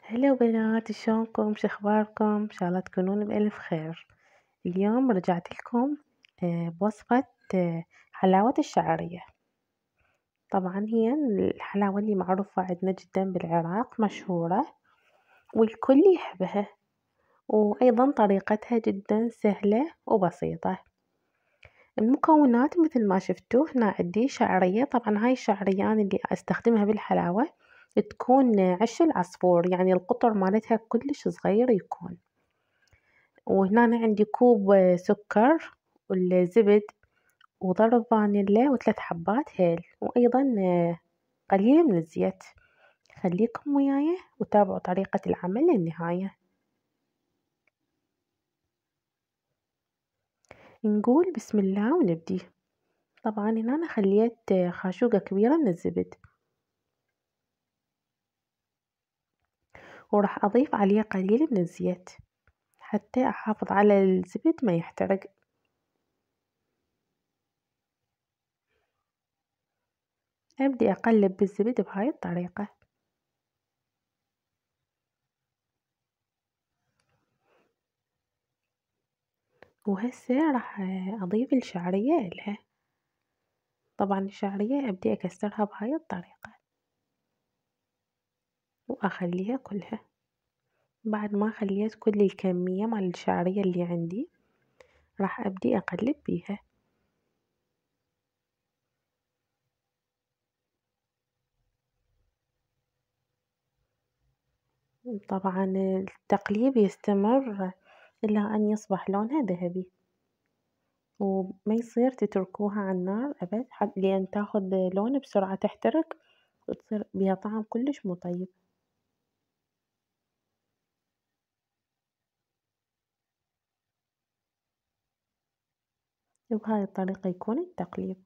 هلا بنات، شلونكم؟ شخباركم؟ ان شاء الله تكونون بألف خير. اليوم رجعت لكم بوصفة حلاوة الشعرية. طبعا هي الحلاوة اللي معروفة عندنا جدا بالعراق، مشهورة والكل يحبها، وأيضا طريقتها جدا سهلة وبسيطة. المكونات مثل ما شفتوا هنا عندي شعرية. طبعا هاي الشعرية أنا اللي استخدمها بالحلاوة تكون عش العصفور، يعني القطر مالتها كلش صغير يكون. وهنا أنا عندي كوب سكر والزبد وضرب فانيلا وثلاث حبات هيل، وأيضا قليل من الزيت. خليكم وياي وتابعوا طريقة العمل للنهاية. نقول بسم الله ونبدي. طبعا هنا أنا خليت خاشوقة كبيرة من الزبد، وراح أضيف عليه قليل من الزيت حتى أحافظ على الزبد ما يحترق. أبدي أقلب بالزبد بهاي الطريقة. وهسه راح أضيف الشعرية إلها. طبعا الشعرية أبدي أكسرها بهاي الطريقة وأخليها كلها. بعد ما خليت كل الكمية مال الشعرية اللي عندي راح أبدي أقلب بيها. طبعا التقليب يستمر إلى أن يصبح لونها ذهبي، وما يصير تتركوها على النار أبد لأن تاخذ لون بسرعة تحترق وتصير بيها طعم كلش مو طيب. وبهاي الطريقة يكون التقليب.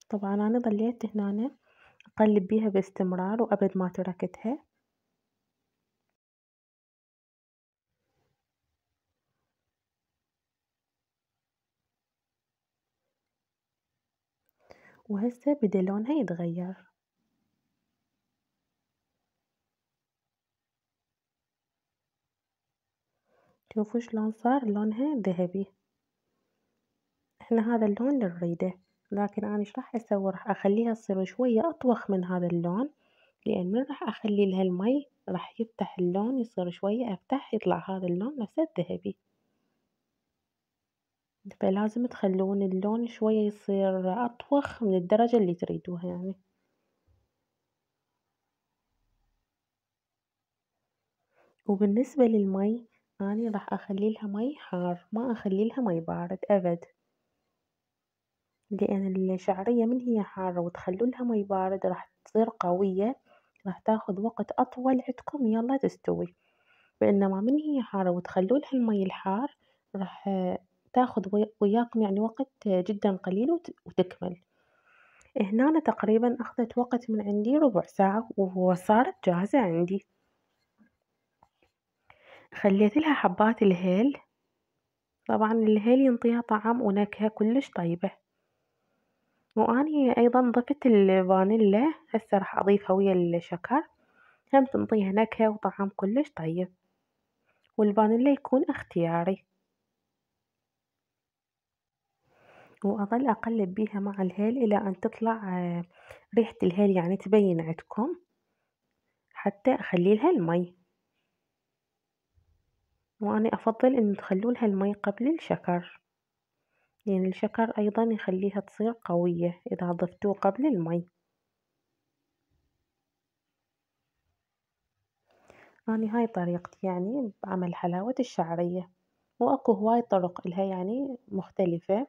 طبعا أنا ظليت هنا أقلب بيها باستمرار وأبد ما تركتها. وهسه بدأ لونها يتغير. شوفوا شلون صار لونها ذهبي. احنا هذا اللون اللي نريده، لكن انا ايش راح اسوي؟ راح اخليها تصير شوية اطوخ من هذا اللون، لان من راح اخلي لها المي راح يفتح اللون، يصير شوية افتح يطلع هذا اللون نفسه الذهبي. فلازم تخلون اللون شوية يصير اطوخ من الدرجة اللي تريدوها يعني. وبالنسبة للمي اني راح اخلي لها مي حار، ما اخلي لها مي بارد ابد، لأن الشعرية من هي حارة وتخلولها مي بارد راح تصير قوية، راح تاخذ وقت أطول عندكم يلا تستوي. بينما من هي حارة وتخلولها المي الحار راح تاخذ وياكم يعني وقت جدا قليل وتكمل. هنا أنا تقريبا أخذت وقت من عندي ربع ساعة وصارت جاهزة عندي. خليت لها حبات الهيل. طبعا الهيل ينطيها طعم ونكهة كلش طيبة. وأني أيضا ضفت الفانيلا، هسه راح أضيفها ويا الشكر، هم تنطيها نكهة وطعم كلش طيب. والفانيلا يكون اختياري. وأظل أقلب بيها مع الهيل إلى أن تطلع ريحة الهيل يعني تبين عندكم، حتى أخلي لها المي. وأنا أفضل أن تخلولها المي قبل الشكر، يعني الشكر أيضا يخليها تصير قوية إذا ضفتوه قبل المي. أنا هاي طريقتي يعني بعمل حلاوة الشعرية، وأكو هواي طرق إلها يعني مختلفة.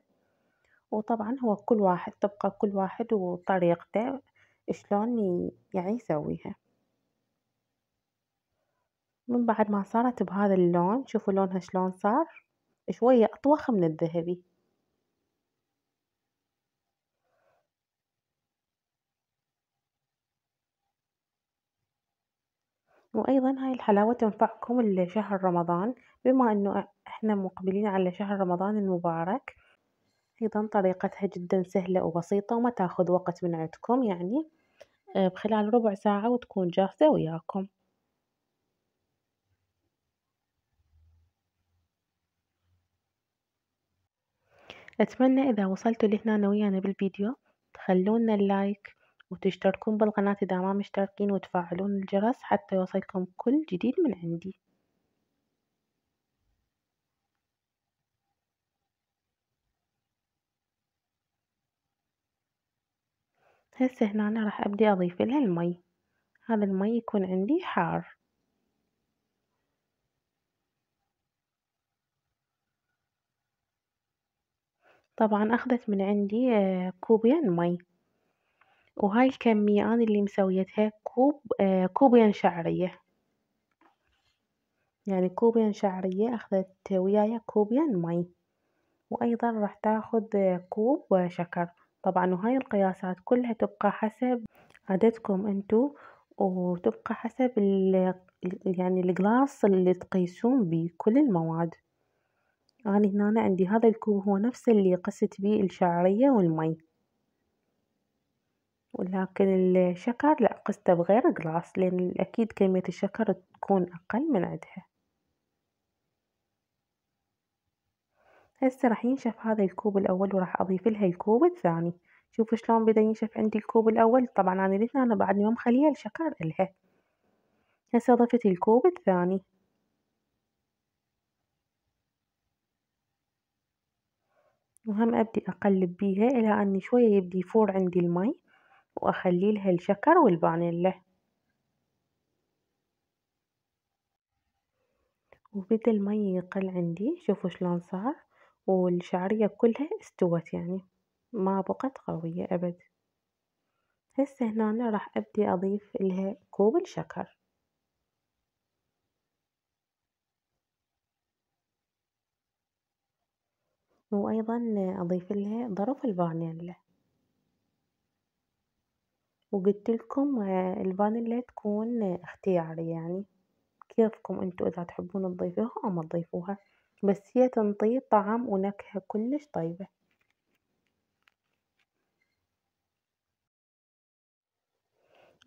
وطبعا هو كل واحد تبقى كل واحد وطريقته شلون يعني يسويها. من بعد ما صارت بهذا اللون، شوفوا لونها شلون صار شوية أطوخ من الذهبي. وأيضا هاي الحلاوة تنفعكم لشهر رمضان، بما أنه إحنا مقبلين على شهر رمضان المبارك. أيضًا طريقتها جدًا سهلة وبسيطة وما تاخذ وقت من عندكم يعني، بخلال ربع ساعة وتكون جاهزة وياكم. أتمنى إذا وصلتوا لهنا ويانا بالفيديو تخلونا اللايك وتشتركون بالقناة إذا ما مشتركين وتفعلون الجرس حتى يوصلكم كل جديد من عندي. هسه هنا أنا راح أبدي أضيف لها المي، هذا المي يكون عندي حار. طبعا أخذت من عندي كوبين مي، وهاي الكمية أنا اللي مسويتها كوبين شعرية، يعني كوبين شعرية أخذت وياي كوبين مي، وأيضا راح تاخذ كوب شكر. طبعا وهاي القياسات كلها تبقى حسب عددكم انتو، وتبقى حسب يعني القلاص اللي تقيسون بيه كل المواد. أنا هنا عندي هذا الكوب هو نفس اللي قست بيه الشعرية والمي، ولكن الشكر لا قسته بغير قلاص لأن أكيد كمية الشكر تكون أقل من عدها. هسه راح ينشف هذا الكوب الأول وراح أضيف لها الكوب الثاني. شوفوا شلون بدأ ينشف عندي الكوب الأول، طبعا أنا لسه أنا بعدني ما مخلية الشكر إلها. هسه ضفت الكوب الثاني، وهم أبدي أقلب بيها إلى أني شوية يبدي يفور عندي المي، وأخلي لها الشكر والفانيلا. وبدأ المي يقل عندي، شوفوا شلون صار، والشعرية كلها استوت يعني ما بقت قوية أبد. هسه هنا راح أبدي أضيف لها كوب الشكر، وأيضا أضيف لها ظرف الفانيلا. وقلت لكم الفانيلا تكون اختياري يعني كيفكم انتوا اذا تحبون تضيفوها او ما تضيفوها، بس هي تنطي طعم ونكهة كلش طيبة.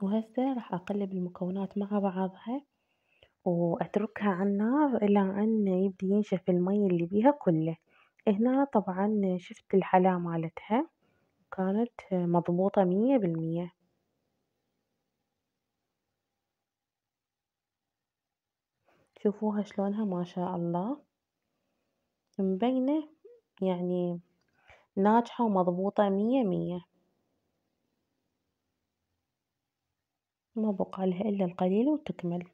وهسه راح اقلب المكونات مع بعضها واتركها على النار الى ان يبدي ينشف المي اللي بيها كله. هنا طبعا شفت الحلا مالتها كانت مضبوطة 100%. شوفوها شلونها ما شاء الله مبينة، يعني ناجحة ومضبوطة 100%. ما بقى لها إلا القليل وتكمل.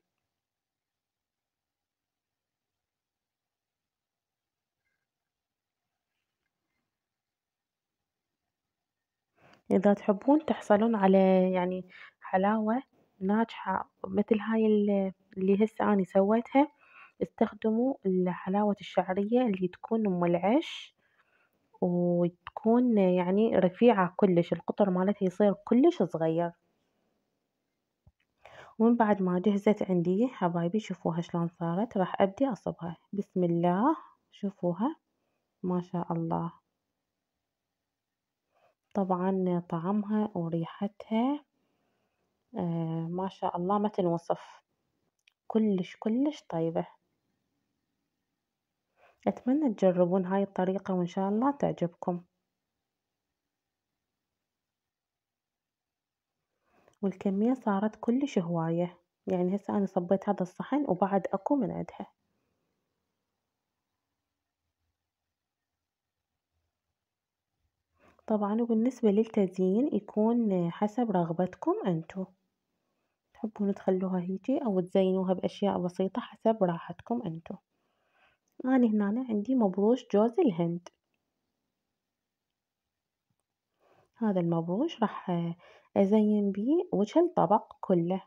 إذا تحبون تحصلون على يعني حلاوة ناجحة مثل هاي اللي هسه أني سويتها، استخدموا حلاوة الشعرية اللي تكون أم العش، وتكون يعني رفيعة كلش، القطر مالتها يصير كلش صغير. ومن بعد ما جهزت عندي حبايبي شوفوها شلون صارت، راح أبدي أصبها بسم الله. شوفوها ما شاء الله، طبعا طعمها وريحتها ما شاء الله ما تنوصف، كلش كلش طيبة. أتمنى تجربون هاي الطريقة وإن شاء الله تعجبكم. والكمية صارت كلش هواية، يعني هسه أنا صبيت هذا الصحن وبعد أكو من عندها. طبعا وبالنسبة للتزيين يكون حسب رغبتكم انتو، تحبون تخلوها هيجي أو تزينوها بأشياء بسيطة حسب راحتكم انتو. أنا هنا عندي مبروش جوز الهند، هذا المبروش راح أزين بيه وجه الطبق كله.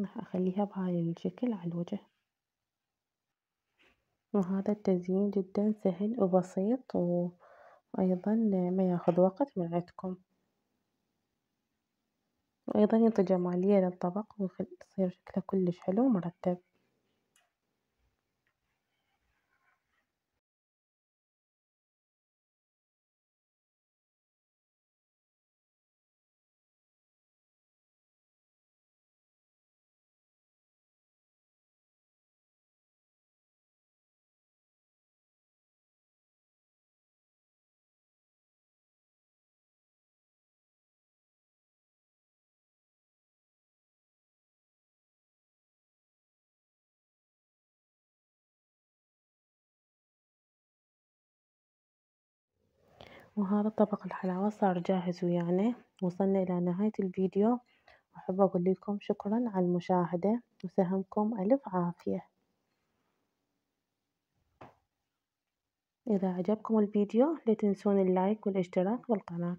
راح أخليها بهاي الشكل على الوجه. وهذا التزيين جدا سهل وبسيط، وأيضا ما ياخذ وقت من عندكم، وأيضا ينطي جمالية للطبق ويصير شكله كلش حلو ومرتب. وهذا طبق الحلاوة صار جاهز ويانا. وصلنا إلى نهاية الفيديو، وأحب أقول لكم شكرا على المشاهدة، وسهمكم ألف عافية. إذا عجبكم الفيديو لا تنسون اللايك والاشتراك بالقناة.